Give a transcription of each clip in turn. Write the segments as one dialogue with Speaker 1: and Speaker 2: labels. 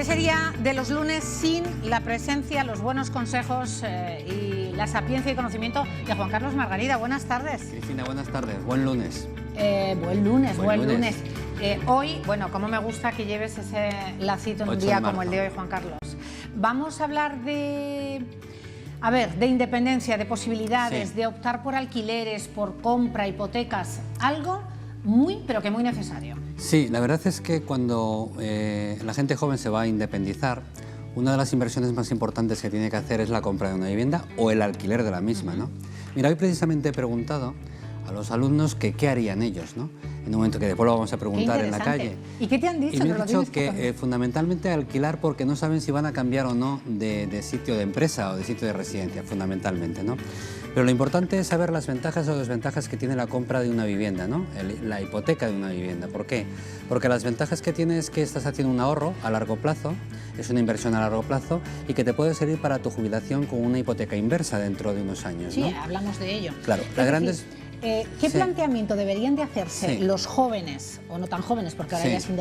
Speaker 1: ¿Qué sería de los lunes sin la presencia, los buenos consejos y la sapiencia y conocimiento de Juan Carlos Margarida? Buenas tardes.
Speaker 2: Cristina, buenas tardes. Buen lunes.
Speaker 1: Buen lunes. Hoy, bueno, como me gusta que lleves ese lacito en un día como el de hoy, Juan Carlos. Vamos a hablar de independencia, de posibilidades, sí, de optar por alquileres, por compra, hipotecas, algo muy, pero que muy necesario.
Speaker 2: Sí, la verdad es que cuando la gente joven se va a independizar, una de las inversiones más importantes que tiene que hacer es la compra de una vivienda o el alquiler de la misma, ¿no? Mira, hoy precisamente he preguntado a los alumnos que qué harían ellos, ¿no? En un momento que después lo vamos a preguntar en la calle.
Speaker 1: ¿Y qué te han dicho?
Speaker 2: Y me han dicho que fundamentalmente alquilar porque no saben si van a cambiar o no de sitio de empresa o de sitio de residencia, fundamentalmente, ¿no? Pero lo importante es saber las ventajas o desventajas que tiene la compra de una vivienda, ¿no? La hipoteca de una vivienda. ¿Por qué? Porque las ventajas que tiene es que estás haciendo un ahorro a largo plazo, es una inversión a largo plazo y que te puede servir para tu jubilación con una hipoteca inversa dentro de unos años, ¿no?
Speaker 1: Sí, hablamos de ello.
Speaker 2: Claro, las grandes...
Speaker 1: ¿Qué planteamiento deberían de hacerse los jóvenes, o no tan jóvenes, porque ahora ya se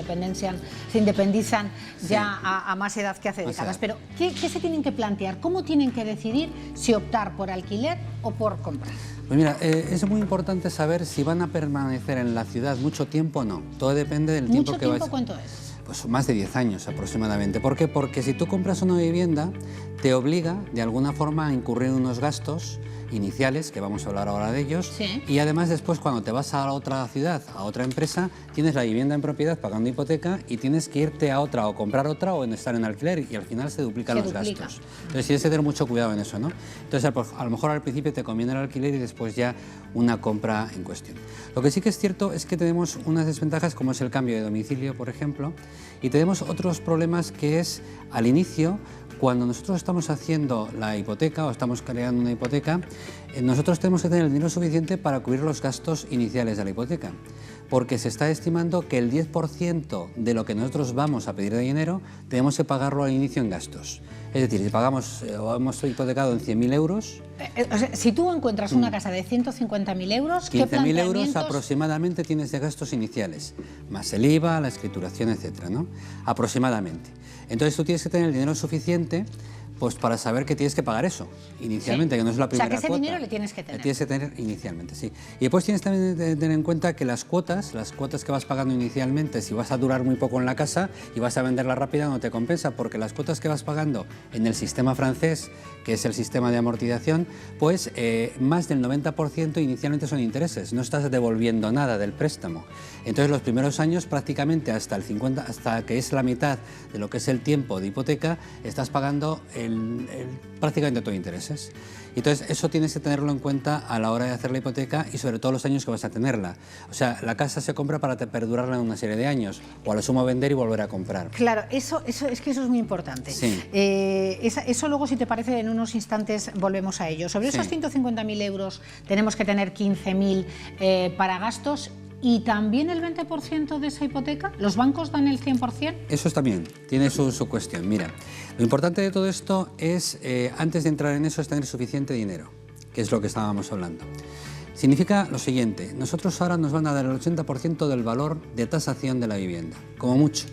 Speaker 1: independizan ya a más edad que hace décadas, pero ¿qué se tienen que plantear? ¿Cómo tienen que decidir si optar por alquiler o por compra?
Speaker 2: Pues mira, es muy importante saber si van a permanecer en la ciudad mucho tiempo o no. Todo depende del tiempo que vais...
Speaker 1: ¿Mucho tiempo cuánto es?
Speaker 2: Pues más de 10 años aproximadamente. ¿Por qué? Porque si tú compras una vivienda, te obliga de alguna forma a incurrir en unos gastos iniciales, que vamos a hablar ahora de ellos, y además después cuando te vas a la otra ciudad, a otra empresa, tienes la vivienda en propiedad pagando hipoteca y tienes que irte a otra o comprar otra o estar en alquiler y al final se duplican los gastos. Entonces tienes que tener mucho cuidado en eso, ¿no? Entonces a lo mejor al principio te conviene el alquiler y después ya una compra en cuestión. Lo que sí que es cierto es que tenemos unas desventajas como es el cambio de domicilio, por ejemplo, y tenemos otros problemas que es al inicio. Cuando nosotros estamos haciendo la hipoteca o estamos creando una hipoteca, nosotros tenemos que tener el dinero suficiente para cubrir los gastos iniciales de la hipoteca, porque se está estimando que el 10% de lo que nosotros vamos a pedir de dinero tenemos que pagarlo al inicio en gastos. Es decir, si pagamos o hemos hipotecado en 100.000 euros...
Speaker 1: O sea, si tú encuentras una casa de 150.000 euros...
Speaker 2: 15.000 euros aproximadamente tienes de gastos iniciales, más el IVA, la escrituración, etcétera, ¿no? Aproximadamente. Entonces tú tienes que tener el dinero suficiente pues para saber que tienes que pagar eso inicialmente, que no es la primera cuota.
Speaker 1: O sea, que ese dinero le tienes que tener.
Speaker 2: Le tienes que tener inicialmente, sí. Y después tienes también que tener en cuenta que las cuotas que vas pagando inicialmente, si vas a durar muy poco en la casa y vas a venderla rápida, no te compensa, porque las cuotas que vas pagando en el sistema francés, que es el sistema de amortización, pues más del 90% inicialmente son intereses, no estás devolviendo nada del préstamo. Entonces los primeros años prácticamente hasta el 50, hasta que es la mitad de lo que es el tiempo de hipoteca, estás pagando prácticamente todo intereses. Entonces eso tienes que tenerlo en cuenta a la hora de hacer la hipoteca y sobre todo los años que vas a tenerla. O sea, la casa se compra para perdurarla en una serie de años o a lo sumo vender y volver a comprar.
Speaker 1: Claro, eso es que eso es muy importante.
Speaker 2: Sí.
Speaker 1: Eso luego, si te parece, en unos instantes volvemos a ello. Sobre esos 150.000 euros tenemos que tener 15.000 para gastos. ¿Y también el 20% de esa hipoteca? ¿Los bancos dan el 100%?
Speaker 2: Eso también tiene su cuestión. Mira, lo importante de todo esto es, antes de entrar en eso, es tener suficiente dinero, que es lo que estábamos hablando. Significa lo siguiente, nosotros ahora nos van a dar el 80% del valor de tasación de la vivienda, como mucho,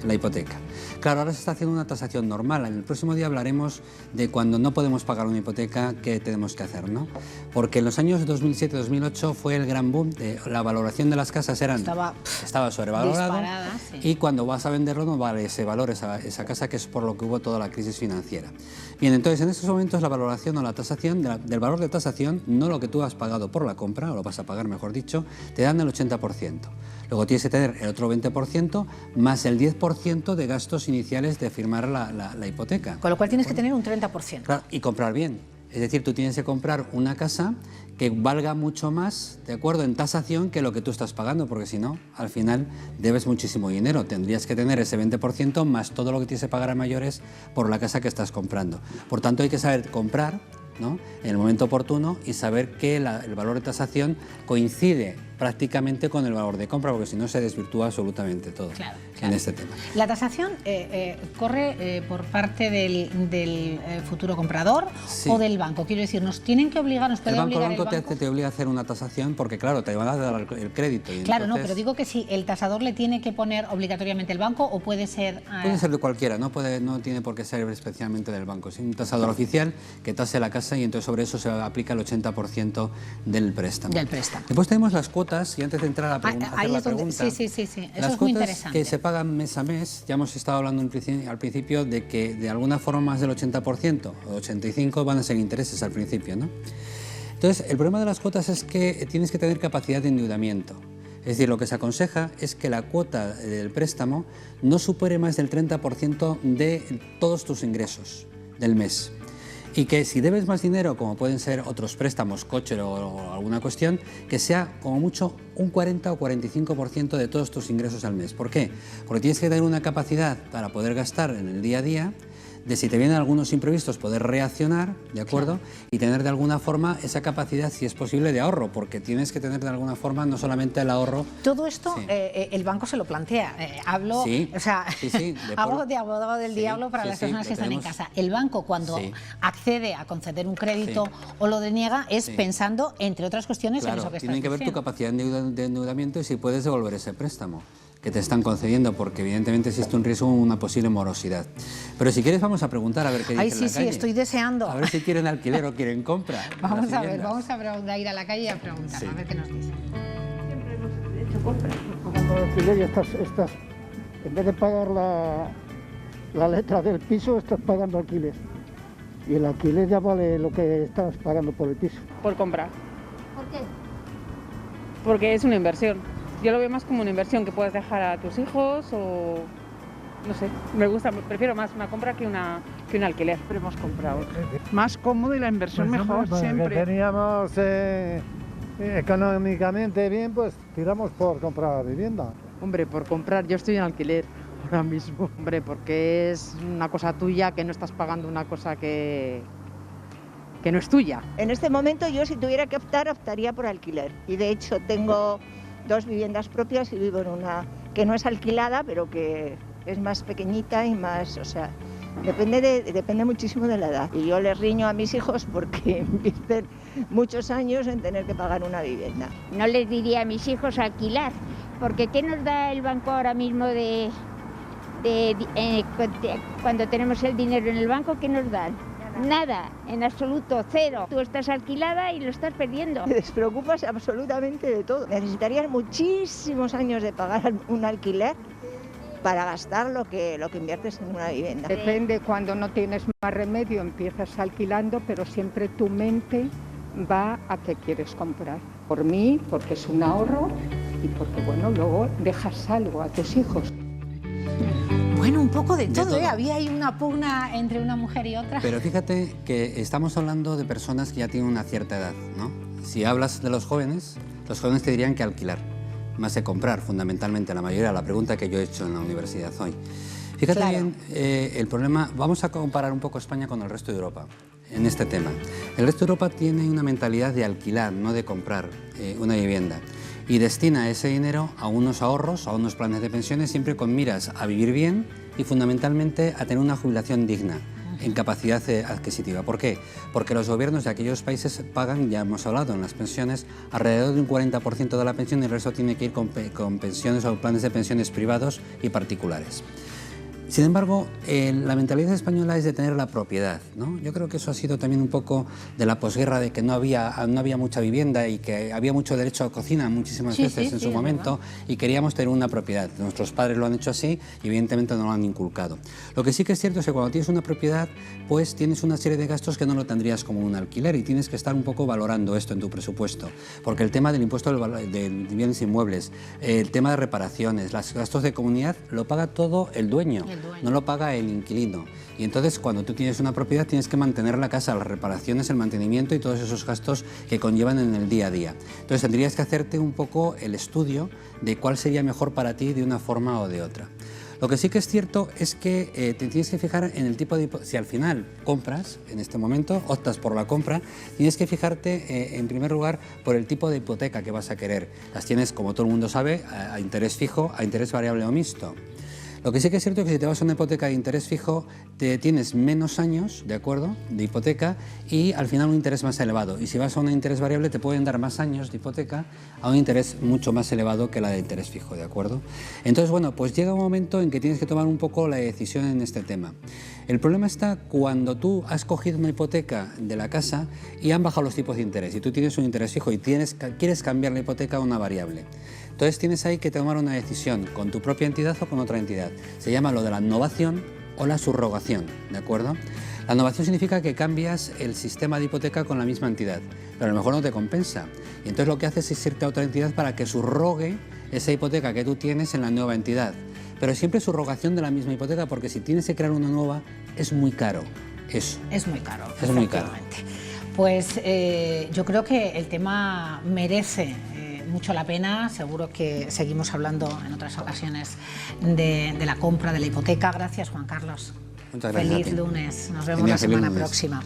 Speaker 2: en la hipoteca. Claro, ahora se está haciendo una tasación normal. En el próximo día hablaremos de cuando no podemos pagar una hipoteca, qué tenemos que hacer, ¿no? Porque en los años 2007-2008 fue el gran boom de la valoración de las casas, estaba sobrevalorada, y cuando vas a venderlo no vale ese valor, esa casa, que es por lo que hubo toda la crisis financiera. Bien, entonces en estos momentos la valoración o la tasación, del valor de tasación, no lo que tú has pagado por la compra, o lo vas a pagar mejor dicho, te dan el 80%. Luego tienes que tener el otro 20% más el 10% de gastos iniciales de firmar la hipoteca.
Speaker 1: Con lo cual tienes que tener un 30%.
Speaker 2: Claro, y comprar bien. Es decir, tú tienes que comprar una casa que valga mucho más, ¿de acuerdo?, en tasación que lo que tú estás pagando, porque si no, al final debes muchísimo dinero. Tendrías que tener ese 20% más todo lo que tienes que pagar a mayores por la casa que estás comprando. Por tanto, hay que saber comprar, ¿no?, en el momento oportuno y saber que el valor de tasación coincide prácticamente con el valor de compra, porque si no se desvirtúa absolutamente todo en este tema.
Speaker 1: La tasación corre por parte del futuro comprador o del banco. Quiero decir, nos tienen que obligar, nos puede obligar el banco.
Speaker 2: El banco te obliga a hacer una tasación porque, claro, te van a dar el crédito. Y
Speaker 1: claro,
Speaker 2: entonces...
Speaker 1: no, pero digo que si el tasador le tiene que poner obligatoriamente el banco o puede ser...
Speaker 2: Puede ser de cualquiera, no tiene por qué ser especialmente del banco. Es un tasador oficial que tase la casa y entonces sobre eso se aplica el 80% del préstamo. Después tenemos las cuotas y antes de entrar a hacer la pregunta...
Speaker 1: Sí. Eso
Speaker 2: las
Speaker 1: es muy interesante.
Speaker 2: Que se pagan mes a mes, ya hemos estado hablando al principio de que de alguna forma más del 80% o 85% van a ser intereses al principio, ¿no? Entonces, el problema de las cuotas es que tienes que tener capacidad de endeudamiento. Es decir, lo que se aconseja es que la cuota del préstamo no supere más del 30% de todos tus ingresos del mes. Y que si debes más dinero, como pueden ser otros préstamos, coche o alguna cuestión, que sea como mucho un 40 o 45% de todos tus ingresos al mes. ¿Por qué? Porque tienes que tener una capacidad para poder gastar en el día a día, de si te vienen algunos imprevistos poder reaccionar, ¿de acuerdo? Y tener de alguna forma esa capacidad, si es posible, de ahorro, porque tienes que tener de alguna forma no solamente el ahorro...
Speaker 1: Todo esto el banco se lo plantea. Hago de abogado del diablo para las personas que están en casa. El banco cuando accede a conceder un crédito o lo deniega es pensando, entre otras cuestiones, en eso que estás diciendo.
Speaker 2: Tiene que ver tu capacidad de endeudamiento y si puedes devolver ese préstamo que te están concediendo, porque evidentemente existe un riesgo, una posible morosidad. Pero si quieres vamos a preguntar a ver qué dicen en la calle.
Speaker 1: Estoy deseando.
Speaker 2: A ver si quieren alquiler o quieren compra.
Speaker 1: Vamos a ir a la calle y a preguntar, a ver qué nos dicen.
Speaker 3: Siempre hemos hecho compras. Pagando el alquiler y estás, en vez de pagar la letra del piso, estás pagando alquiler. Y el alquiler ya vale lo que estás pagando por el piso.
Speaker 4: Por comprar.
Speaker 1: ¿Por qué?
Speaker 4: Porque es una inversión. Yo lo veo más como una inversión que puedes dejar a tus hijos o... No sé, prefiero más una compra que un alquiler.
Speaker 5: Siempre hemos comprado. Más cómodo y la inversión mejor, siempre.
Speaker 3: Que teníamos económicamente bien, pues tiramos por comprar vivienda.
Speaker 5: Hombre, por comprar, yo estoy en alquiler ahora mismo. Hombre, porque es una cosa tuya que no estás pagando una cosa que no es tuya.
Speaker 6: En este momento yo, si tuviera que optar, optaría por alquiler. Y de hecho tengo 2 viviendas propias y vivo en una que no es alquilada, pero que es más pequeñita y más, o sea, depende muchísimo de la edad. Y yo les riño a mis hijos porque invierten muchos años en tener que pagar una vivienda.
Speaker 7: No les diría a mis hijos alquilar, porque ¿qué nos da el banco ahora mismo cuando tenemos el dinero en el banco? ¿Qué nos dan? Nada, en absoluto, cero. Tú estás alquilada y lo estás perdiendo.
Speaker 6: Te despreocupas absolutamente de todo. Necesitarías muchísimos años de pagar un alquiler para gastar lo que inviertes en una vivienda.
Speaker 8: Depende, cuando no tienes más remedio empiezas alquilando, pero siempre tu mente va a qué quieres comprar. Por mí, porque es un ahorro y porque, bueno, luego dejas algo a tus hijos.
Speaker 1: Bueno, un poco de todo, ¿eh? Había ahí una pugna entre una mujer y otra.
Speaker 2: Pero fíjate que estamos hablando de personas que ya tienen una cierta edad, ¿no? Si hablas de los jóvenes te dirían que alquilar, más que comprar, fundamentalmente, la mayoría, la pregunta que yo he hecho en la universidad hoy. Fíjate bien, el problema, vamos a comparar un poco España con el resto de Europa en este tema. El resto de Europa tiene una mentalidad de alquilar, no de comprar una vivienda. Y destina ese dinero a unos ahorros, a unos planes de pensiones, siempre con miras a vivir bien y fundamentalmente a tener una jubilación digna en capacidad adquisitiva. ¿Por qué? Porque los gobiernos de aquellos países pagan, ya hemos hablado en las pensiones, alrededor de un 40% de la pensión y el resto tiene que ir con pensiones o planes de pensiones privados y particulares. Sin embargo, la mentalidad española es de tener la propiedad, ¿no? Yo creo que eso ha sido también un poco de la posguerra, de que no había mucha vivienda y que había mucho derecho a cocina muchísimas veces en su momento y queríamos tener una propiedad. Nuestros padres lo han hecho así y evidentemente no lo han inculcado. Lo que sí que es cierto es que cuando tienes una propiedad, pues tienes una serie de gastos que no lo tendrías como un alquiler y tienes que estar un poco valorando esto en tu presupuesto, porque el tema del impuesto de bienes inmuebles, el tema de reparaciones, los gastos de comunidad, lo paga todo el dueño. No lo paga el inquilino. Y entonces cuando tú tienes una propiedad tienes que mantener la casa, las reparaciones, el mantenimiento y todos esos gastos que conllevan en el día a día. Entonces tendrías que hacerte un poco el estudio de cuál sería mejor para ti de una forma o de otra. Lo Lo que sí que es cierto es que te tienes que fijar en el tipo de hipoteca. Si al final compras, en este momento, optas por la compra, tienes que fijarte en primer lugar por el tipo de hipoteca que vas a querer. Las tienes, como todo el mundo sabe, a interés fijo, a interés variable o mixto. Lo que sí que es cierto es que si te vas a una hipoteca de interés fijo, tienes menos años, ¿de acuerdo?, de hipoteca y al final un interés más elevado. Y si vas a un interés variable te pueden dar más años de hipoteca a un interés mucho más elevado que la de interés fijo, ¿de acuerdo? Entonces, bueno, pues llega un momento en que tienes que tomar un poco la decisión en este tema. El problema está cuando tú has cogido una hipoteca de la casa y han bajado los tipos de interés y tú tienes un interés fijo y quieres cambiar la hipoteca a una variable. Entonces tienes ahí que tomar una decisión con tu propia entidad o con otra entidad. Se llama lo de la novación o la subrogación, ¿de acuerdo? La novación significa que cambias el sistema de hipoteca con la misma entidad, pero a lo mejor no te compensa. Y entonces lo que haces es irte a otra entidad para que subrogue esa hipoteca que tú tienes en la nueva entidad. Pero siempre subrogación de la misma hipoteca, porque si tienes que crear una nueva es muy caro. Eso.
Speaker 1: Es muy caro.
Speaker 2: Es muy caro.
Speaker 1: Pues yo creo que el tema merece mucho la pena. Seguro que seguimos hablando en otras ocasiones de la compra de la hipoteca. Gracias, Juan Carlos.
Speaker 2: Muchas gracias.
Speaker 1: Feliz lunes. Nos vemos la semana próxima.